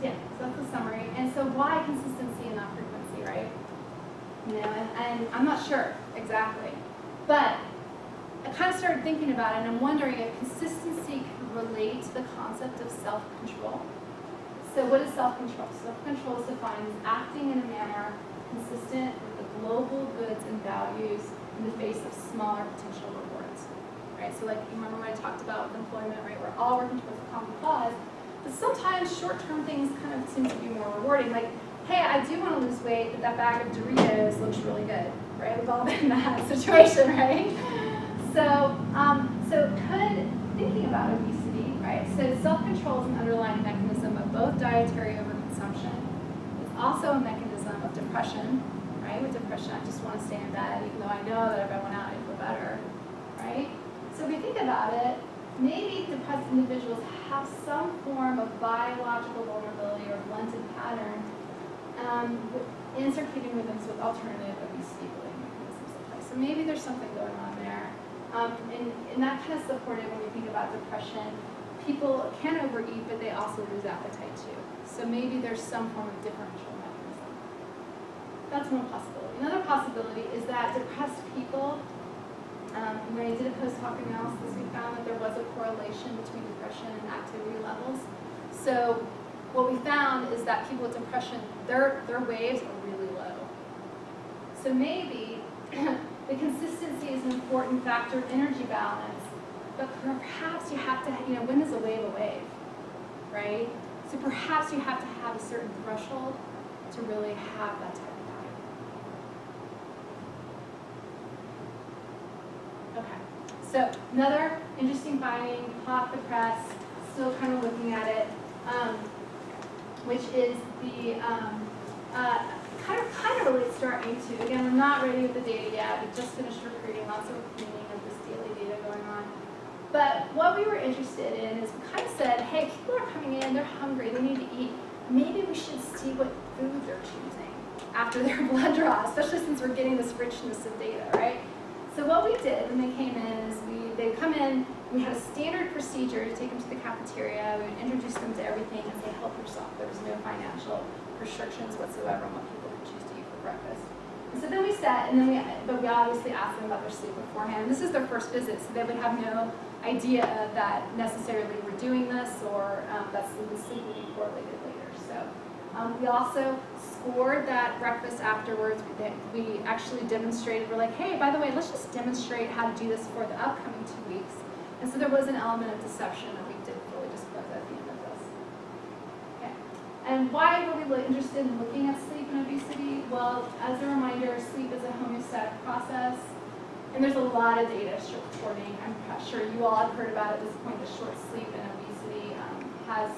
yeah, so that's the summary. And so why consistency and not frequency, right? And I'm not sure exactly, but I kind of started thinking about it, and I'm wondering if consistency can relate to the concept of self-control. So what is self-control? Self-control is defined as acting in a manner consistent with the global goods and values in the face of smaller potential rewards. Right? So you remember when I talked about with employment, right? We're all working towards a common cause, but sometimes short-term things kind of seem to be more rewarding. Like, hey, I do want to lose weight, but that bag of Doritos looks really good. Right? We've all been in that situation, right? So thinking about obesity, right? So self-control is an underlying mechanism of both dietary overconsumption. It's also a mechanism of depression, right? With depression, I just want to stay in bed, even though I know that if I went out, I'd feel better, right? So if we think about it, maybe depressed individuals have some form of biological vulnerability or blunted pattern in circadian rhythms with alternative obesity-related mechanisms at play. So maybe there's something going on there. And that kind of supported when we think about depression. People can overeat, but they also lose appetite too. So maybe there's some form of differential mechanism. That's one possibility. Another possibility is that depressed people, when I did a post hoc analysis, we found that there was a correlation between depression and activity levels. So what we found is that people with depression, their waves are really low. So maybe the consistency is an important factor of energy balance, but perhaps you have to, when is a wave, right? So perhaps you have to have a certain threshold to really have that type of pattern. Okay, so another interesting finding, hot, depressed, still kind of looking at it, which is the kind of relates to our A2. Again, we're not ready with the data yet. We just finished recruiting, lots of cleaning of this daily data going on. But what we were interested in is we kind of said, hey, people are coming in, they're hungry, they need to eat. Maybe we should see what food they're choosing after their blood draw, especially since we're getting this richness of data, right? So what we did when they came in is they'd come in, we had a standard procedure to take them to the cafeteria, we would introduce them to everything and say, help yourself. There was no financial restrictions whatsoever on what people could choose to eat for breakfast. And so then we sat, but we obviously asked them about their sleep beforehand. And this is their first visit, so they would have no idea that necessarily we're doing this or that sleep would be correlated later. So we also scored that breakfast afterwards. We actually demonstrated, we're like, hey, by the way, let's just demonstrate how to do this for the upcoming 2 weeks. And so there was an element of deception that we did fully disclose at the end of this. Okay. And why were we interested in looking at sleep and obesity? Well, as a reminder, sleep is a homeostatic process. And there's a lot of data supporting. I'm sure you all have heard about at this point, the short sleep and obesity has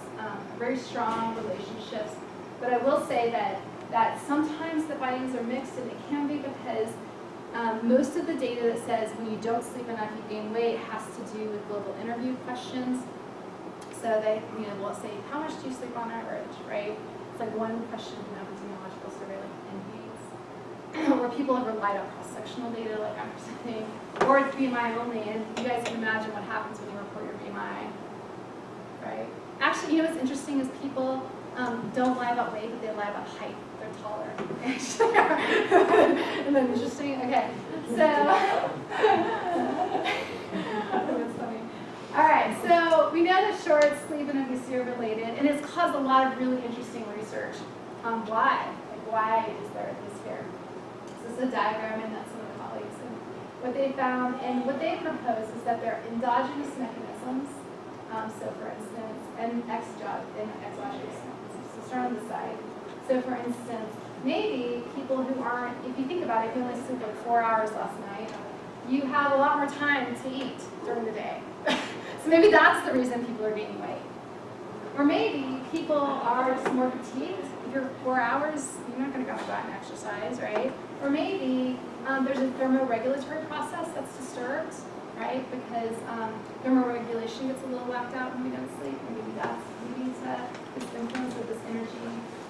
very strong relationships. But I will say that sometimes the findings are mixed, and it can be because most of the data that says when you don't sleep enough, you gain weight has to do with global interview questions. So they will say, how much do you sleep on average, right? It's like one question in an epidemiological survey, like in Haynes, where people have relied on cross-sectional data, like I'm presenting, or it's BMI only, and you guys can imagine what happens when you report your BMI, right? Actually, what's interesting is people don't lie about weight, but they lie about height. They're taller. And then interesting, okay. So, that's funny. All right, so we know that short sleep and obesity are related, and it's caused a lot of really interesting research on why. Like, why is there this here? This is a diagram, and that's some of the colleagues. And what they found, and what they propose is that there are endogenous mechanisms. So, for instance, and exogenous. So start on the side. So, for instance, maybe people who aren't, if you think about it, if you only sleep like 4 hours last night, you have a lot more time to eat during the day. So maybe that's the reason people are gaining weight. Or maybe people are just more fatigued. If you're 4 hours, you're not going to go out and exercise, right? Or maybe there's a thermoregulatory process that's disturbed, right? Because thermoregulation gets a little whacked out when we don't sleep. And maybe that's leading to this influence of this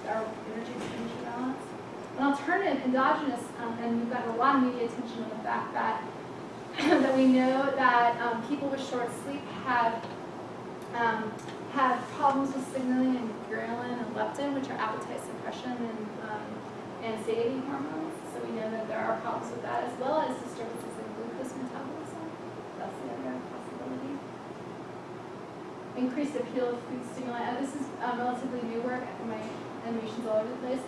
our energy expenditure balance. An alternative, endogenous, and we've got a lot of media attention on the fact that that we know that people with short sleep have problems with signaling in ghrelin and leptin, which are appetite suppression and satiety hormones. So we know that there are problems with that, as well as disturbances in glucose metabolism. That's the other possibility. Increased appeal of food stimuli. This is relatively new work. My animation's all over the place.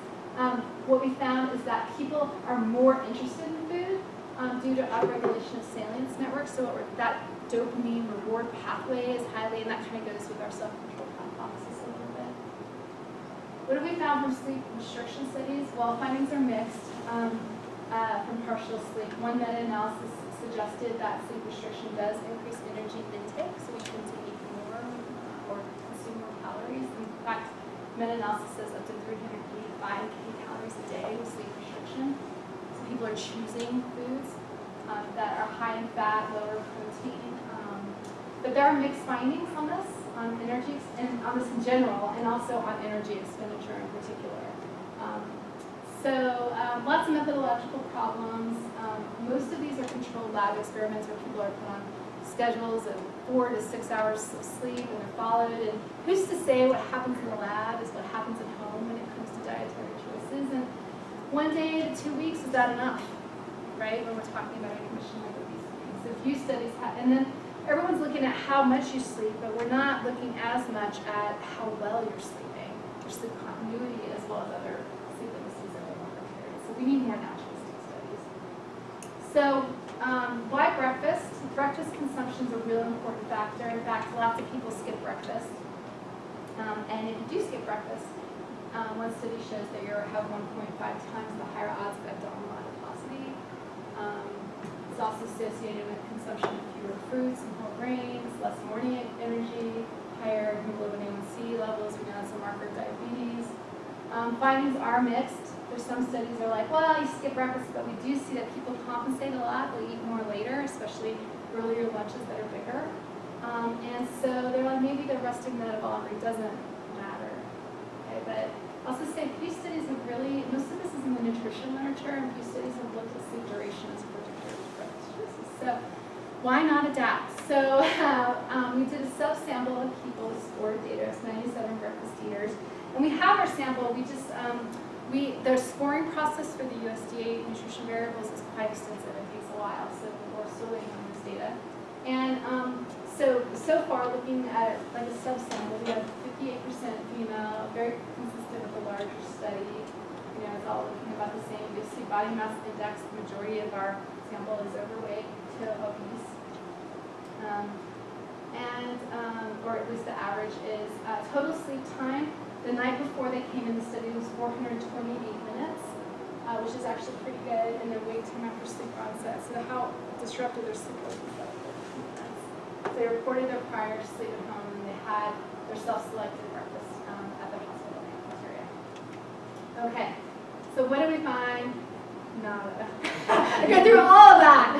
What we found is that people are more interested in food due to upregulation of salience networks. So that dopamine reward pathway is highly, and that kind of goes with our self-control hypothesis a little bit. What have we found from sleep restriction studies? Well, findings are mixed from partial sleep. One meta-analysis suggested that sleep restriction does increase energy intake, so we tend to eat more or consume more calories. In fact, meta-analysis says up to 385 kilocalories a day with sleep restriction. So people are choosing foods that are high in fat, lower protein. But there are mixed findings on this, on energy, and on this in general, and also on energy expenditure in particular. Lots of methodological problems. Most of these are controlled lab experiments where people are put on schedules of 4 to 6 hours of sleep, and they're followed. And who's to say what happens in the lab is what happens at home when it comes to dietary choices? And 1 day to 2 weeks, is that enough, right? When we're talking about a condition like obesity. So few studies have, and then everyone's looking at how much you sleep, but we're not looking as much at how well you're sleeping, or sleep continuity, as well as other sleep indices over longer periods. So we need more naturalistic studies. So why breakfast? Breakfast consumption is a real important factor. In fact, lots of people skip breakfast. And if you do skip breakfast, one study shows that you have 1.5 times the higher odds of abdominal adiposity. It's also associated with consumption of fewer fruits and whole grains, less morning energy, higher Findings are mixed. There's some studies that are like, well, you skip breakfast, but we do see that people compensate a lot. They'll eat more later, especially earlier lunches that are bigger. And so they're like, maybe the resting metabolically doesn't matter. Okay, but I'll also say few studies have really, most of this is in the nutrition literature, and few studies have looked at sleep duration as a predictor of breakfast choices. So why not adapt? So we did a sub-sample of people with scored data. It's 97 breakfast eaters. And we have our sample. We just, the scoring process for the USDA nutrition variables is quite extensive. It takes a while, so we're still waiting on this data. And so far, looking at like a sub-sample, we have 58% female, very consistent with the larger study. You know, it's all looking about the same. You'll see body mass index, the majority of our sample is overweight to obese. Or at least the average is total sleep time. The night before they came in the study was 428 minutes, which is actually pretty good, and their wake time after sleep onset. So how disrupted their sleep was. They reported their prior sleep at home, and they had their self-selected breakfast at the hospital cafeteria. Okay, so what do we find? Nada. I got through all of that.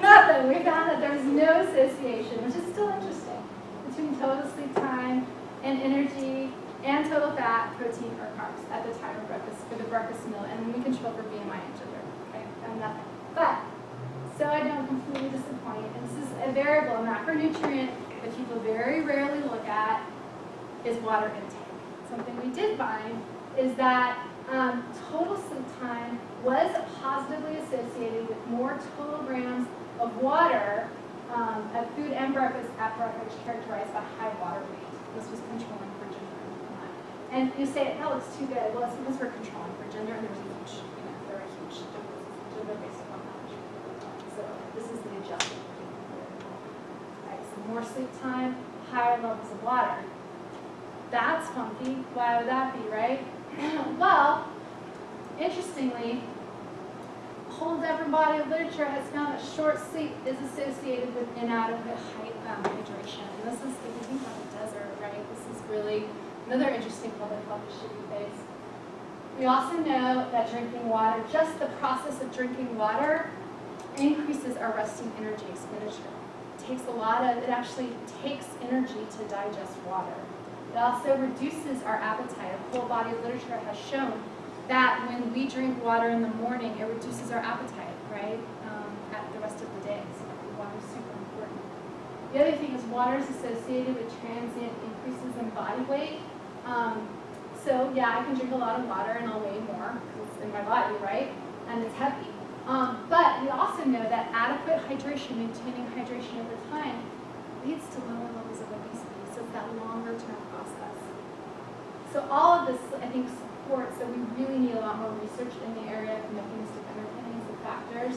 Nothing. We found that there's no association, which is still interesting, between total sleep time and energy and total fat, protein, or carbs at the time of breakfast for the breakfast meal, and we control for BMI and gender. Okay, and nothing. But so I don't completely disappoint. And this is a variable, a macronutrient that people very rarely look at is water intake. Something we did find is that total sleep time was positively associated with more total grams of water at food and breakfast at breakfast characterized by high water weight. This was controlling for gender. And you say, that looks too good. Well, it's because we're controlling for gender, and there's a huge, there are huge differences in gender based upon that. So this is the adjustment. Right, so more sleep time, higher levels of water. That's funky. Why would that be, right? Well, interestingly, a whole different body of literature has found that short sleep is associated with inadequate hydration. And this is, if you think about the desert, right, this is really another interesting public health issue we face. We also know that drinking water, just the process of drinking water, increases our resting energy expenditure. It actually takes energy to digest water. It also reduces our appetite. A whole body of literature has shown that when we drink water in the morning, it reduces our appetite, right, at the rest of the day. So water is super important. The other thing is water is associated with transient increases in body weight. So yeah, I can drink a lot of water and I'll weigh more because it's in my body, right, and it's heavy. But we also know that adequate hydration, maintaining hydration over time, leads to lower levels of obesity. So it's that longer term process. So all of this, I think, supports that we really need a lot more research in the area of mechanistic underpinnings and factors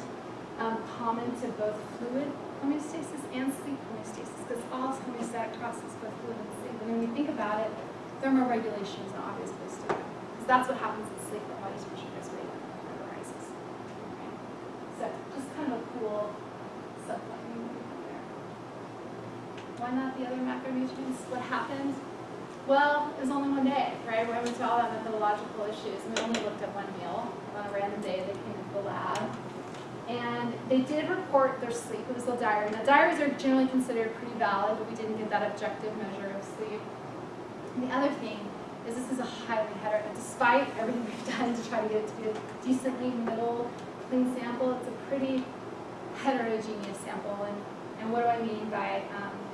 common to both fluid homeostasis and sleep homeostasis, because all homeostatic processes, both fluid and sleep. And when you think about it, thermoregulation is an obvious place to go, because that's what happens in sleep. Our body's pressure goes way down and it rises. Okay. So just kind of a cool subline there. Why not the other macronutrients? What happened? Well, it was only one day, right? We went to all that methodological issues, and we only looked at one meal on a random day. They came into the lab, and they did report their sleep. It was a diary. Now, diaries are generally considered pretty valid, but we didn't get that objective measure of sleep. And the other thing is this is a highly heterogeneous, despite everything we've done to try to get it to be a decently middle, clean sample, it's a pretty heterogeneous sample. And what do I mean by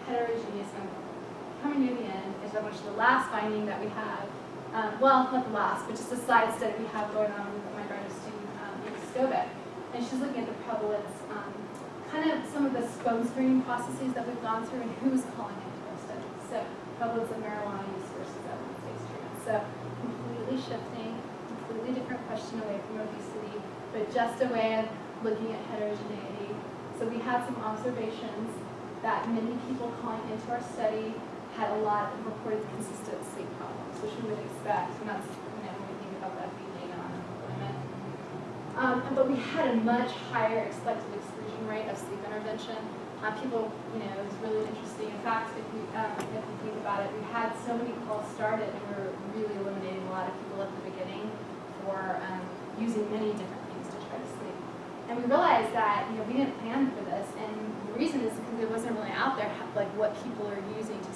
heterogeneous sample? Coming near the end is how much the last finding that we have, well, not the last, but just a side study we have going on with my graduate student, Usda. And she's looking at the prevalence, kind of some of the phone screening processes that we've gone through and who's calling into our studies. So prevalence of marijuana use versus evidence-based treatment. So completely shifting, completely different question away from obesity, but just a way of looking at heterogeneity. So we had some observations that many people calling into our study had a lot of reported consistent sleep problems, which we would expect, and that's when we think about that being on unemployment. But we had a much higher expected exclusion rate of sleep intervention, People, it was really interesting. In fact, if you think about it, we had so many calls started, and we were really eliminating a lot of people at the beginning for using many different things to try to sleep. And we realized that we didn't plan for this, and the reason is because it wasn't really out there like what people are using to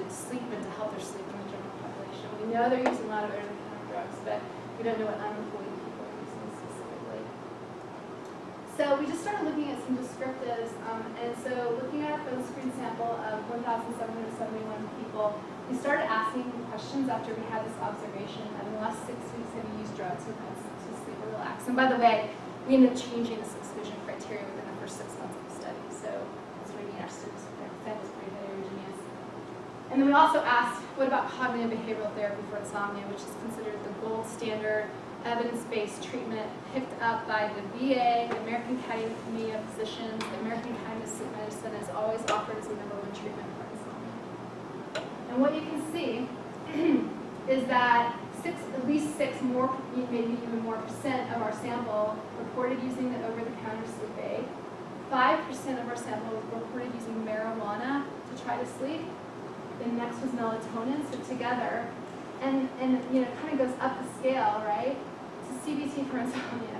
sleep and to help their sleep in the general population. We know they're using a lot of over-the-counter drugs, but we don't know what unemployed people are using specifically. So we just started looking at some descriptives, and so looking at our phone screen sample of 1,771 people, we started asking questions after we had this observation that in the last 6 weeks have you used drugs to sleep or relax. And by the way, we ended up changing this exclusion criteria within the first 6 months of the study, so that's what I mean, our students' samples pretty heterogeneous. And then we also asked, what about cognitive behavioral therapy for insomnia, which is considered the gold standard evidence-based treatment picked up by the VA, the American Academy of Physicians, the American Academy of Sleep Medicine is always offered as the #1 treatment for insomnia. And what you can see is that at least 6 more, maybe even more percent of our sample reported using the over-the-counter sleep aid. 5% of our sample reported using marijuana to try to sleep. The next was melatonin, so together, and it kind of goes up the scale, right? To CBT for insomnia.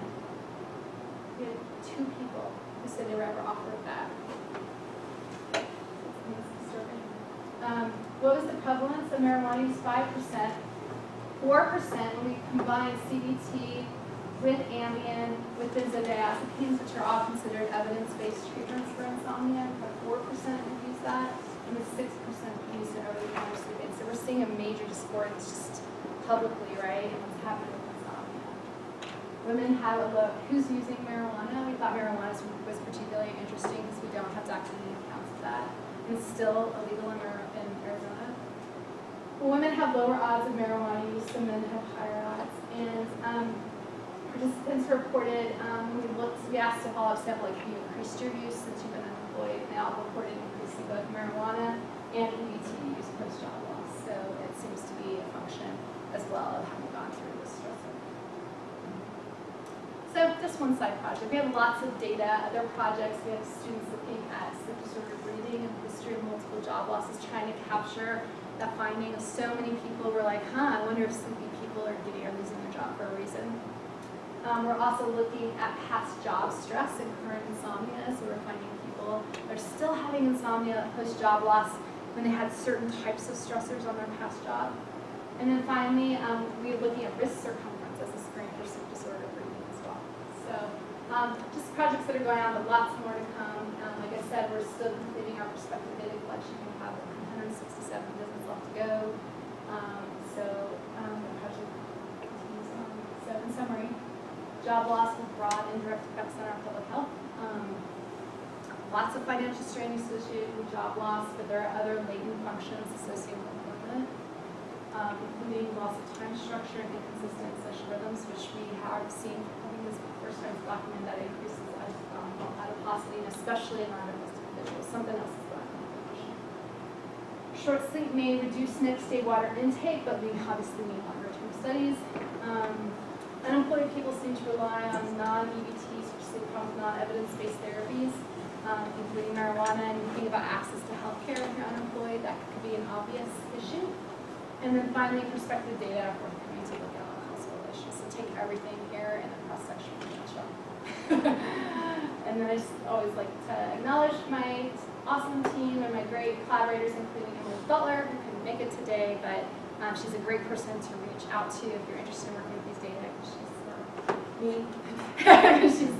We had 2 people who said they were ever offered that. That's disturbing. What was the prevalence of marijuana use? 5%. 4% when we combine CBT with Ambien, with benzodiazepines, which are all considered evidence-based treatments for insomnia. 4% have used that, and with 6% used it over-the-counter sleep aid. So we're seeing a major discordance just publicly, right, and what's happening with insomnia. Women had a look. Who's using marijuana? We thought marijuana was particularly interesting because we don't have documented accounts of that. And it's still illegal in Arizona. Well, women have lower odds of marijuana use, and men have higher odds. And participants reported, we asked a follow-up sample, like, have you increased your use since you've been unemployed? And they all reported increase in both marijuana and EBT use post-job loss. So it seems to be a function as well of having gone through this stressor. So just one side project. We have lots of data, other projects. We have students looking at sleep disordered breathing and history of multiple job losses, trying to capture that finding. So many people were like, I wonder if sleepy people are losing their job for a reason. We're also looking at past job stress and current insomnia. So we're finding people are still having insomnia post-job loss when they had certain types of stressors on their past job. And then finally, we're looking at wrist circumference as a screen for sleep disorder breathing as well. So just projects that are going on, but lots more to come. Like I said, we're still completing our prospective data collection. We have 167 visits left to go. The project continues on. So in summary, job loss has broad indirect effects on our public health. Lots of financial strain associated with job loss, but there are other latent functions associated with employment, including loss of time structure and inconsistent social rhythms, which we have seen, I think this is the first time it's documented that it increases adiposity, and especially in non-obese individuals. Something else is going on. Short sleep may reduce next day water intake, but we obviously need longer-term studies. Unemployed people seem to rely on non-EBTs for sleep problems, non-evidence-based therapies, including marijuana, and you think about access to health care if you're unemployed, that could be an obvious issue. And then finally, prospective data are forthcoming to look at all household issues. So take everything here in a cross-sectional nutshell. And then I just always like to acknowledge my awesome team and my great collaborators, including Emily Butler, who couldn't make it today, but she's a great person to reach out to if you're interested in working with these data, because she's me. She's